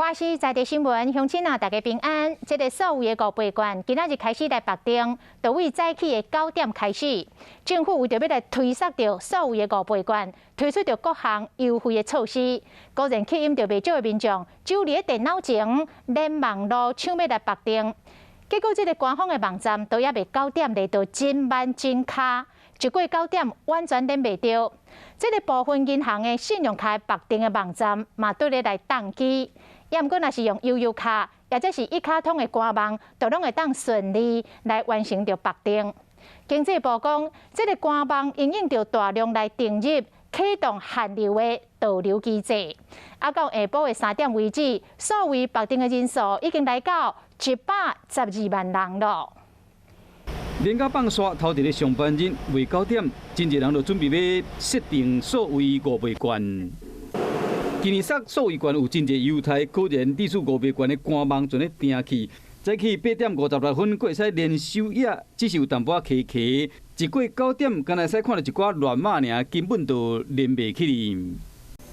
花市在地新闻，乡亲啊，大家平安。这个所有的5倍券，今仔日开始来绑定，就为早起的9点开始。政府为着要来推塞到所有的5倍券，推出着各项优惠的措施。个人吸引着袂少的民众，就伫电脑前连网络抢要来绑定。结果，这个官方的网站到也未9点来到真慢真卡，一过9点完全连袂到。这个部分银行的信用卡绑定的网站嘛，对咧来宕机。也毋过，若是用悠游卡，或者是一卡通的官网，都拢会当顺利来完成着绑定。经济部讲，这个官网因应着大量来订入，启动限流的导流机制。啊，到下晡的3点为止，所谓绑定的人数已经来到112万人了。连假放煞，头一个上班日为9点，真侪人就准备要设定所谓5倍券。今年塞所谓券有真侪优待，果然地处5倍券的官网全咧定去。早起8点56分，过会使连收野，只是有淡薄仔卡。一过9点，敢若使看到一寡乱码尔，根本就连袂起。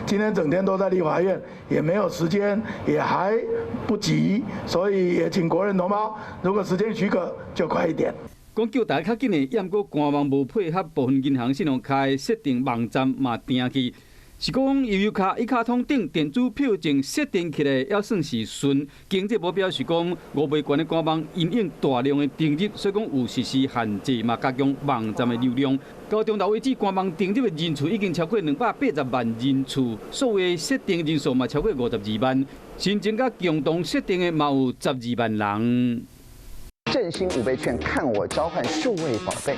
今天整天都在立法院，也没有时间，也还不急，所以也请国人同胞，如果时间许可，就快一点。讲叫大家较紧的，也毋过官网无配合部分银行信用卡的设定网站嘛定去。是讲悠游卡、一卡通等电子票证设定起来，也算是顺。经济部表示讲，5倍券的官网因应大量的订入，所以讲有实施限制，嘛加强网站的流量。到中昼为止，官网订入的人次已经超过280万人次，所有设定人数嘛超过52万，新增甲共同设定的嘛有12万人。振兴5倍券，看我召唤数位宝贝。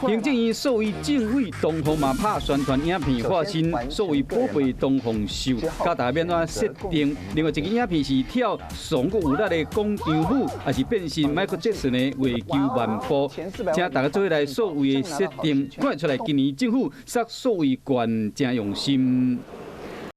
行政院所谓政委东方嘛拍宣传影片化身所谓宝贝东方秀，教大家要怎设定。另外一个影片是跳上过有力的广场舞，也是变身 Michael Jackson 的月球万步，请大家做来所谓的设定，看出来今年政府塞所谓券真用心。